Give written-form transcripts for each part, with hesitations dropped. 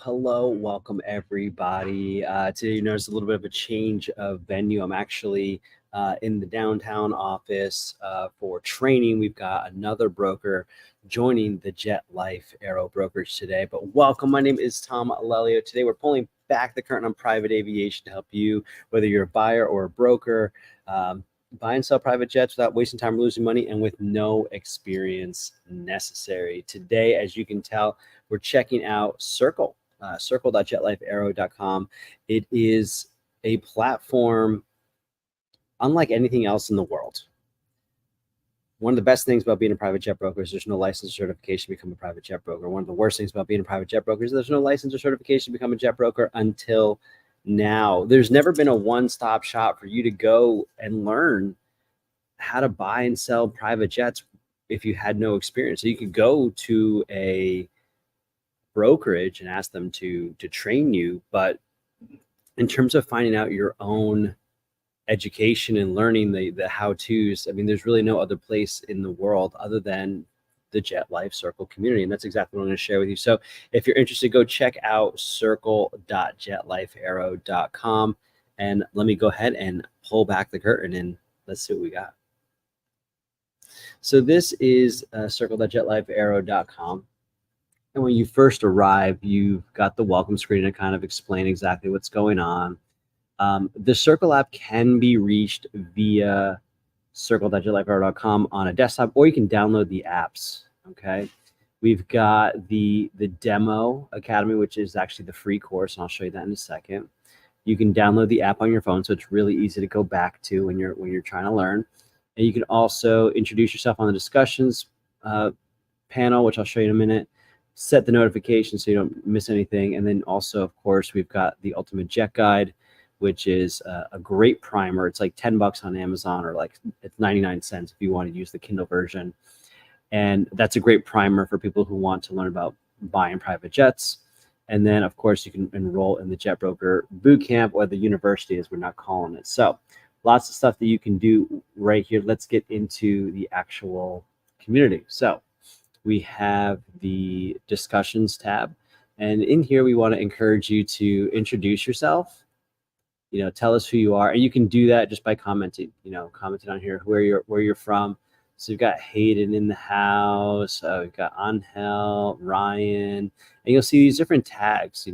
Hello. Welcome, everybody. Today, you notice a little bit of a change of venue. I'm actually in the downtown office for training. We've got another broker joining the Jet Life Aero brokerage today. But welcome. My name is Tom Lelio. Today, we're pulling back the curtain on private aviation to help you, whether you're a buyer or a broker, buy and sell private jets without wasting time or losing money and with no experience necessary. Today, as you can tell, we're checking out Circle, circle.jetlifeaero.com. It is a platform unlike anything else in the world. One of the best things about being a private jet broker is there's no license or certification to become a private jet broker. One of the worst things about being a private jet broker is there's no license or certification to become a jet broker until now. There's never been a one-stop shop for you to go and learn how to buy and sell private jets if you had no experience. So you could go to a brokerage and ask them to train you, but in terms of finding out your own education and learning the how-tos, I mean, there's really no other place in the world other than the Jet Life Circle community, and that's exactly what I'm going to share with you. So if you're interested, go check out circle.jetlifeaero.com, and let me go ahead and pull back the curtain and let's see what we got. So this is circle.jetlifeaero.com. And when you first arrive, you've got the welcome screen to kind of explain exactly what's going on. The Circle app can be reached via circle.jetlifeaero.com on a desktop, or you can download the apps, okay? We've got the Demo Academy, which is actually the free course, and I'll show you that in a second. You can download the app on your phone, so it's really easy to go back to when you're trying to learn. And you can also introduce yourself on the discussions panel, which I'll show you in a minute. Set the notifications so you don't miss anything. And then also, of course, we've got the Ultimate Jet Guide, which is a great primer. It's like $10 on Amazon, or like it's 99 cents if you want to use the Kindle version. And that's a great primer for people who want to learn about buying private jets. And then, of course, you can enroll in the Jet Broker Bootcamp, or the university as we're not calling it. So lots of stuff that you can do right here. Let's get into the actual community. So we have the discussions tab, and in here we want to encourage you to introduce yourself, tell us who you are, and you can do that just by commenting on here where you're from. So we've got Hayden in the house, we've got Angel, Ryan, and you'll see these different tags,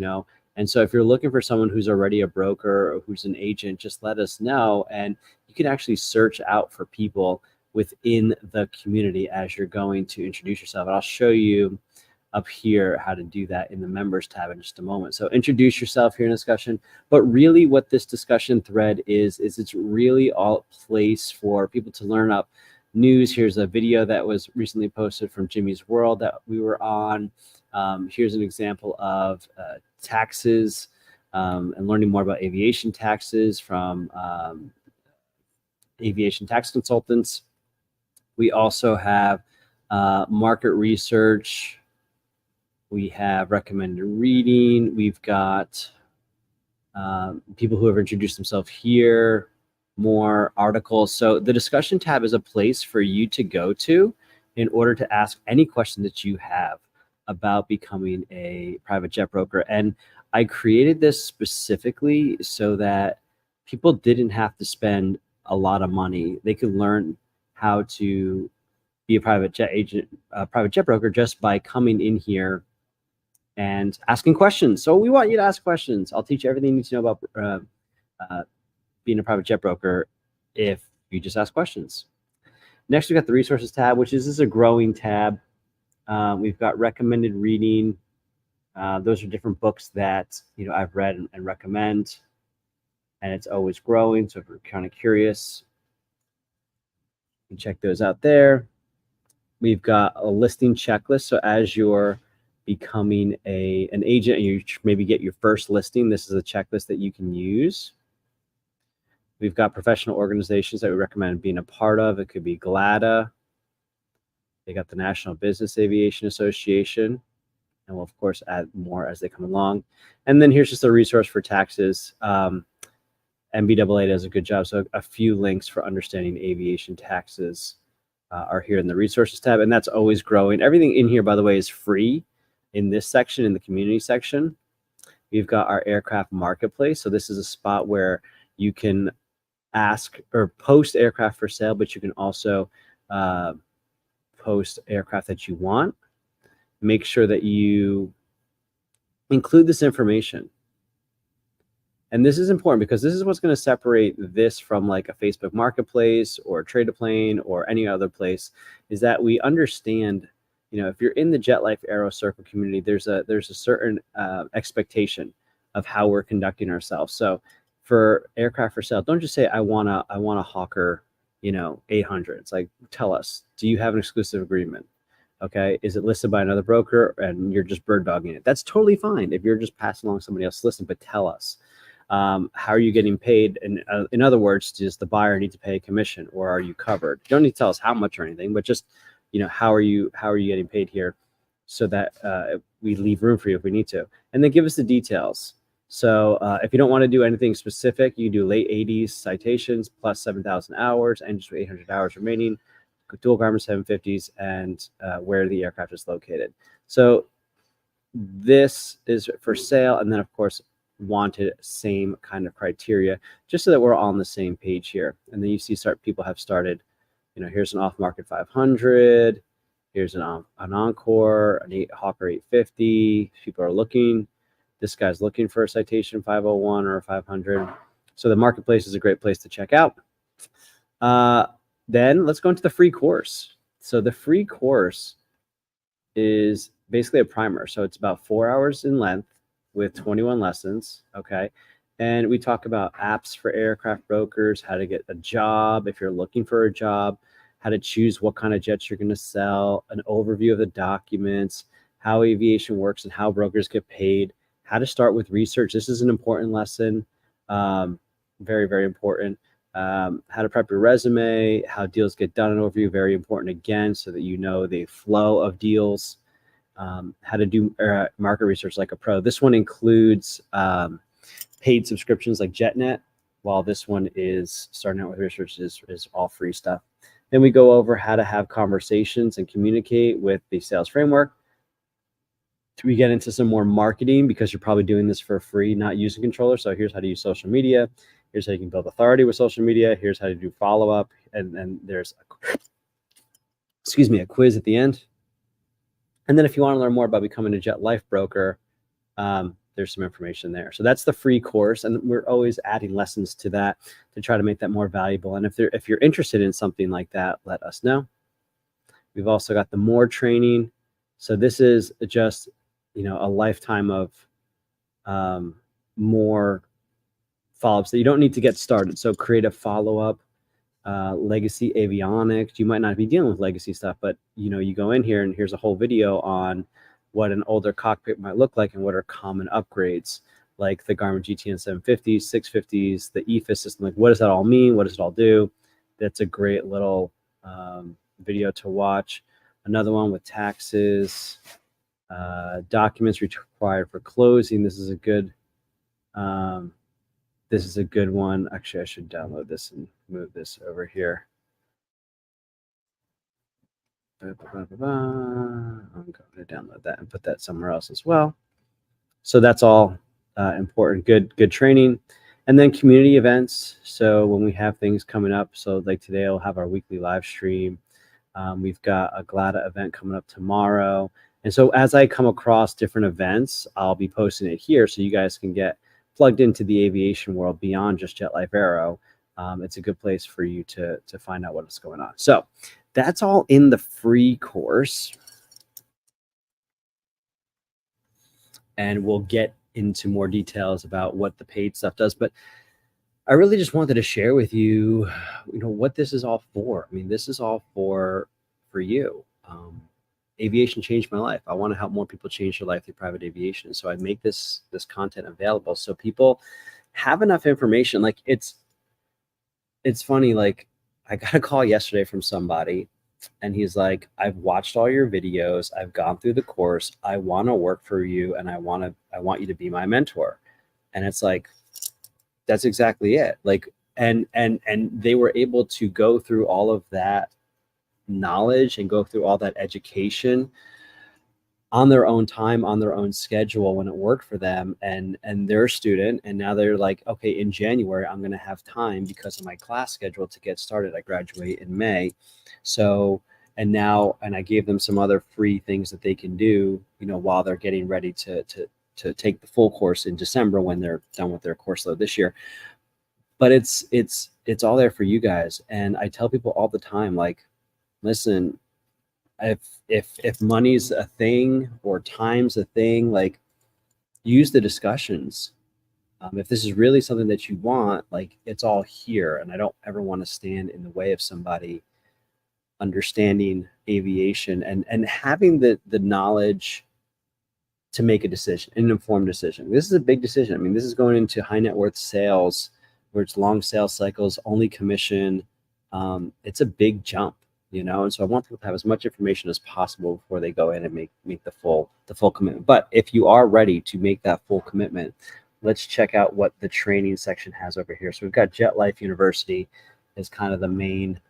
and so if you're looking for someone who's already a broker or who's an agent, just let us know, and you can actually search out for people within the community as you're going to introduce yourself. And I'll show you up here how to do that in the members tab in just a moment. So introduce yourself here in discussion. But really what this discussion thread is it's really all a place for people to learn up news. Here's a video that was recently posted from Jimmy's World that we were on. Here's an example of taxes and learning more about aviation taxes from aviation tax consultants. We also have market research. We have recommended reading. We've got people who have introduced themselves here, more articles. So the discussion tab is a place for you to go to in order to ask any question that you have about becoming a private jet broker. And I created this specifically so that people didn't have to spend a lot of money. They could learn how to be a private jet agent, private jet broker, just by coming in here and asking questions. So we want you to ask questions. I'll teach you everything you need to know about being a private jet broker if you just ask questions. Next, we've got the resources tab, which is a growing tab. We've got recommended reading. Those are different books that I've read and recommend, and it's always growing. So if you're kind of curious, you can check those out there. We've got a listing checklist. So as you're becoming an agent and you maybe get your first listing, this is a checklist that you can use. We've got professional organizations that we recommend being a part of. It could be GLADA. They got the National Business Aviation Association. And we'll, of course, add more as they come along. And then here's just a resource for taxes. NBAA does a good job. So a few links for understanding aviation taxes are here in the resources tab, and that's always growing. Everything in here, by the way, is free in this section, in the community section. we've got our aircraft marketplace. So this is a spot where you can ask or post aircraft for sale, but you can also post aircraft that you want. Make sure that you include this information. And this is important because this is what's going to separate this from like a Facebook marketplace or Trade a Plane or any other place, is that we understand, you know, if you're in the Jet Life Aero Circle community, there's a certain expectation of how we're conducting ourselves. So for aircraft for sale, don't just say, I want a Hawker, you know, 800. It's like, tell us, do you have an exclusive agreement? Okay. Is it listed by another broker and you're just bird dogging it? That's totally fine if you're just passing along somebody else's listing, but tell us. How are you getting paid? And in other words, does the buyer need to pay a commission, or are you covered? You don't need to tell us how much or anything, but just, you know, how are you getting paid here, so that we leave room for you if we need to. And then give us the details. So if you don't want to do anything specific, you do late 80s citations plus 7,000 hours and just 800 hours remaining, dual Garmin 750s, and where the aircraft is located. So this is for sale. And then of course, wanted, same kind of criteria, just so that we're all on the same page here. And then you see people have started, you know, here's an off-market 500, here's an Encore, an Hawker 850. People are looking. This guy's looking for a Citation 501 or a 500. So the marketplace is a great place to check out. Then let's go into the free course. So the free course is basically a primer. So it's about 4 hours in length with 21 lessons. Okay. And we talk about apps for aircraft brokers, how to get a job if you're looking for a job, how to choose what kind of jets you're going to sell, an overview of the documents, how aviation works and how brokers get paid, how to start with research. This is an important lesson. Very, very important. How to prep your resume, how deals get done, an overview, very important again, so that you know the flow of deals. How to do market research like a pro. This one includes paid subscriptions like JetNet, while this one is starting out with research is all free stuff. Then we go over how to have conversations and communicate with the sales framework. We get into some more marketing, because you're probably doing this for free, not using controller. So here's how to use social media. Here's how you can build authority with social media. Here's how to do follow-up. And there's, a quiz at the end. And then if you want to learn more about becoming a Jet Life broker, there's some information there. So that's the free course. And we're always adding lessons to that to try to make that more valuable. And if you're interested in something like that, let us know. We've also got the more training. So this is just, you know, a lifetime of more follow-ups that you don't need to get started. So creative follow-up, legacy avionics. You might not be dealing with legacy stuff, but you know, you go in here and here's a whole video on what an older cockpit might look like and what are common upgrades, like the Garmin GTN 750s, 650s, the EFIS system. Like, what does that all mean? What does it all do? That's a great little video to watch. Another one with taxes, documents required for closing. This is a good one. Actually, I should download this and move this over here. I'm going to download that and put that somewhere else as well. So that's all important. Good training. And then community events. So when we have things coming up, so like today I'll have our weekly live stream. We've got a GLADA event coming up tomorrow. And so as I come across different events, I'll be posting it here so you guys can get plugged into the aviation world beyond just Jet Life Aero. It's a good place for you to find out what's going on. So that's all in the free course. And we'll get into more details about what the paid stuff does. But I really just wanted to share with you, what this is all for. I mean, this is all for you. Aviation changed my life. I want to help more people change their life through private aviation. So I make this content available so people have enough information. Like it's funny. Like I got a call yesterday from somebody and he's like, I've watched all your videos. I've gone through the course. I want to work for you. And I want you to be my mentor. And it's like, that's exactly it. Like, and they were able to go through all of that knowledge and go through all that education on their own time, on their own schedule when it worked for them, and they're a student, and now they're like, okay, in January I'm going to have time because of my class schedule to get started. I graduate in May. So and I gave them some other free things that they can do, while they're getting ready to take the full course in December when they're done with their course load this year. But it's all there for you guys. And I tell people all the time, like, listen, if money's a thing or time's a thing, like, use the discussions. If this is really something that you want, like, it's all here. And I don't ever want to stand in the way of somebody understanding aviation and having the knowledge to make a decision, an informed decision. This is a big decision. I mean, this is going into high net worth sales where it's long sales cycles, only commission. It's a big jump, and so I want people to have as much information as possible before they go in and make the full commitment. But if you are ready to make that full commitment, let's check out what the training section has over here. So we've got Jet Life University as kind of the main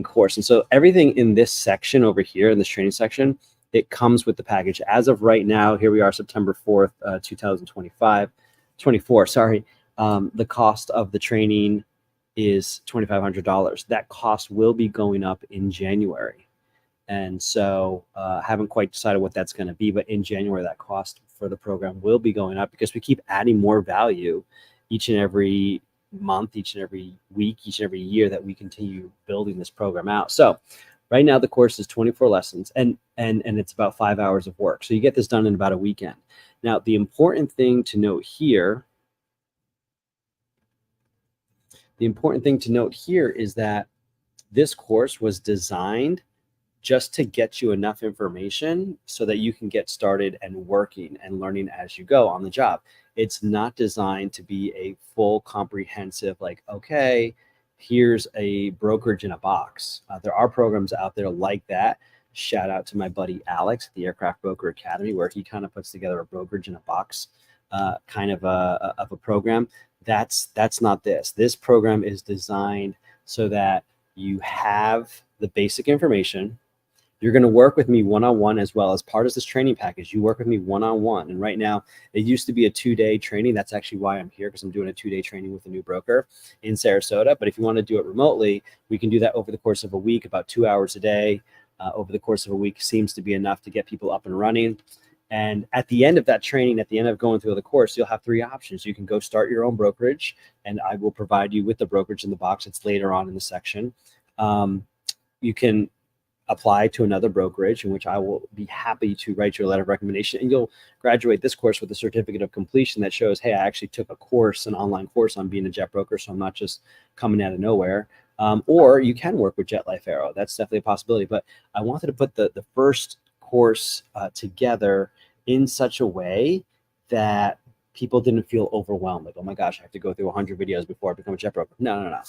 course. And so everything in this section over here, in this training section, it comes with the package. As of right now, here we are, September 4th, 24, sorry. The cost of the training is $2,500. That cost will be going up in January. And so haven't quite decided what that's going to be, but in January, that cost for the program will be going up because we keep adding more value each and every month, each and every week, each and every year that we continue building this program out. So right now the course is 24 lessons and it's about 5 hours of work. So you get this done in about a weekend. Now, the important thing to note here is that this course was designed just to get you enough information so that you can get started and working and learning as you go on the job. It's not designed to be a full comprehensive, like, okay, here's a brokerage in a box. There are programs out there like that. Shout out to my buddy Alex at the Aircraft Broker Academy, where he kind of puts together a brokerage in a box kind of a program. That's not this. This program is designed so that you have the basic information. You're going to work with me one-on-one as well as part of this training package. You work with me one-on-one. And right now, it used to be a 2-day training. That's actually why I'm here, because I'm doing a 2-day training with a new broker in Sarasota. But if you want to do it remotely, we can do that over the course of a week, about 2 hours a day. Over the course of a week seems to be enough to get people up and running. And at the end of that training, at the end of going through the course, you'll have 3 options. You can go start your own brokerage, and I will provide you with the brokerage in the box. It's later on in the section. You can apply to another brokerage, in which I will be happy to write you a letter of recommendation, and you'll graduate this course with a certificate of completion that shows, hey, I actually took a course, an online course on being a jet broker, so I'm not just coming out of nowhere. Or you can work with Jet Life Aero. That's definitely a possibility. But I wanted to put the first course together in such a way that people didn't feel overwhelmed. Like, oh my gosh, I have to go through 100 videos before I become a jet broker. No.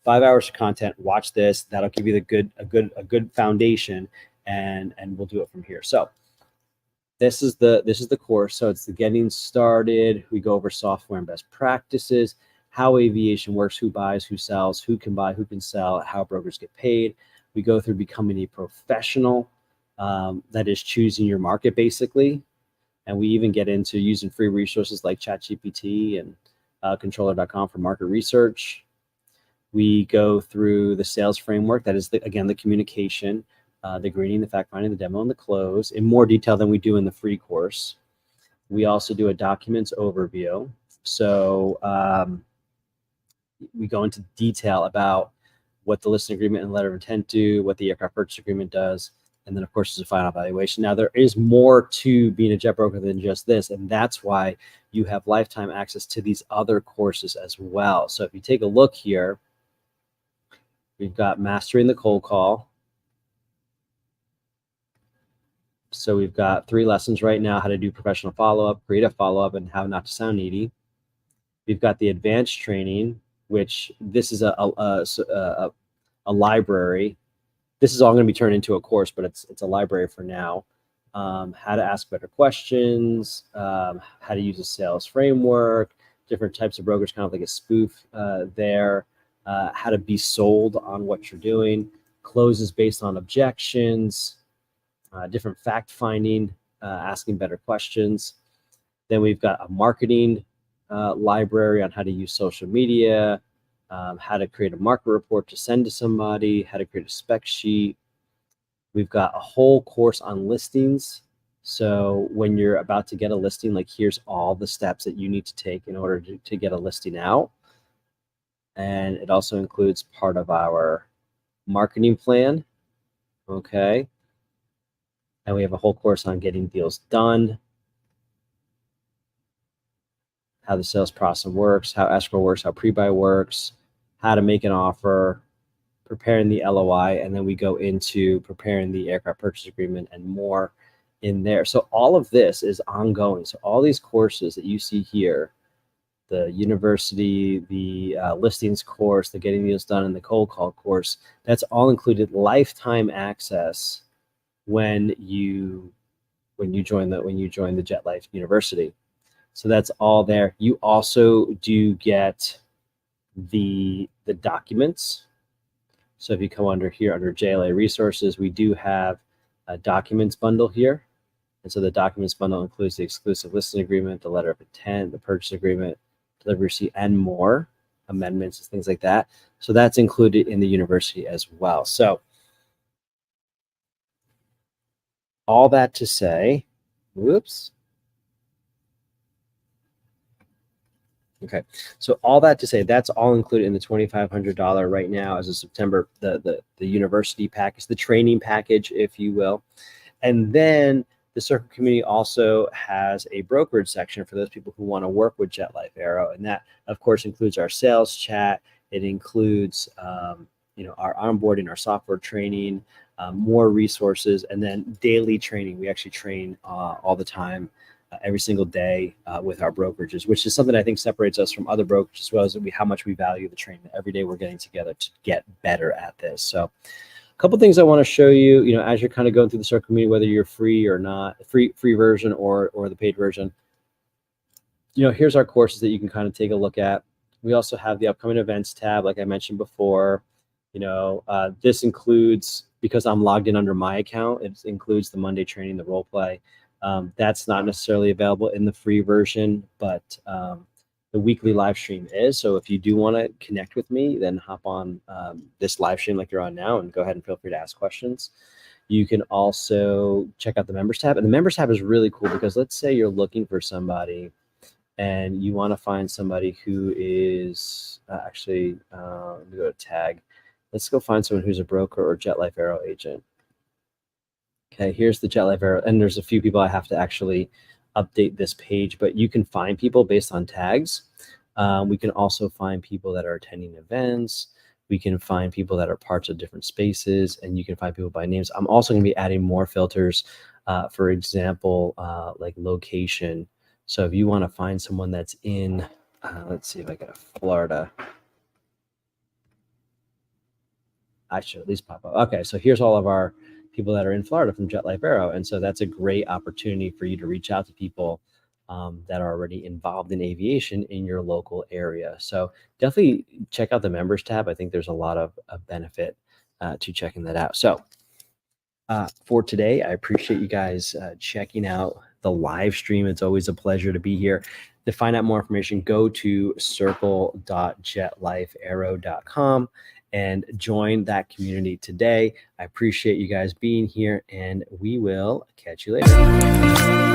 5 hours of content. Watch this. That'll give you a good foundation, and we'll do it from here. So this is the course. So it's the getting started. We go over software and best practices, how aviation works, who buys, who sells, who can buy, who can sell, how brokers get paid. We go through becoming a professional, that is choosing your market, basically. And we even get into using free resources like ChatGPT and controller.com for market research. We go through the sales framework. That is, again, the communication, the greeting, the fact finding, the demo, and the close in more detail than we do in the free course. We also do a documents overview. So we go into detail about what the listing agreement and letter of intent do, what the aircraft purchase agreement does, and then, of course, there's a final evaluation. Now, there is more to being a jet broker than just this, and that's why you have lifetime access to these other courses as well. So if you take a look here, we've got Mastering the Cold Call. So we've got 3 lessons right now: how to do professional follow-up, creative follow-up, and how not to sound needy. We've got the advanced training, which this is a library. This is all going to be turned into a course, but it's a library for now. How to ask better questions, how to use a sales framework, different types of brokers, kind of like a spoof there. How to be sold on what you're doing, closes based on objections, different fact finding, asking better questions. Then we've got a marketing library on how to use social media, how to create a market report to send to somebody, how to create a spec sheet. We've got a whole course on listings. So when you're about to get a listing, like here's all the steps that you need to take in order to get a listing out. And it also includes part of our marketing plan. Okay. And we have a whole course on getting deals done, how the sales process works, how escrow works, how pre-buy works, how to make an offer, preparing the LOI, and then we go into preparing the aircraft purchase agreement and more in there. So all of this is ongoing. So all these courses that you see here, the university, the listings course, the getting deals done, and the cold call course, that's all included lifetime access when you join the Jet Life University. So that's all there. You also do get the documents. So if you come under here under JLA resources, we do have a documents bundle here. And so the documents bundle includes the exclusive listing agreement, the letter of intent, the purchase agreement, delivery receipt, and more amendments and things like that. So that's included in the university as well. So all that to say, whoops. Okay, so all that to say, that's all included in the $2,500 right now as of September, the university package, the training package, if you will. And then the Circle community also has a brokerage section for those people who want to work with Jet Life Aero. And that, of course, includes our sales chat. It includes our onboarding, our software training, more resources, and then daily training. We actually train all the time. Every single day with our brokerages, which is something I think separates us from other brokerages as well as how much we value the training. Every day we're getting together to get better at this. So a couple things I want to show you, as you're kind of going through the Circle community, whether you're free or not, free version or the paid version, here's our courses that you can kind of take a look at. We also have the upcoming events tab, like I mentioned before. This includes, because I'm logged in under my account, it includes the Monday training, the role play. That's not necessarily available in the free version, but the weekly live stream is. So if you do want to connect with me, then hop on this live stream like you're on now and go ahead and feel free to ask questions. You can also check out the members tab. And the members tab is really cool because let's say you're looking for somebody and you want to find somebody who is let me go to tag. Let's go find someone who's a broker or Jet Life Aero agent. Okay, here's the Jet Life Aero, and there's a few people I have to actually update this page, but you can find people based on tags. We can also find people that are attending events. We can find people that are parts of different spaces, and you can find people by names. I'm also going to be adding more filters, for example, like location. So if you want to find someone that's in, let's see if I got a Florida. I should at least pop up. Okay, so here's all of our people that are in Florida from Jet Life Aero. And so that's a great opportunity for you to reach out to people that are already involved in aviation in your local area. So definitely check out the members tab. I think there's a lot of benefit to checking that out. So for today, I appreciate you guys checking out the live stream. It's always a pleasure to be here. To find out more information, go to circle.jetlifeaero.com and join that community today. I appreciate you guys being here, and we will catch you later.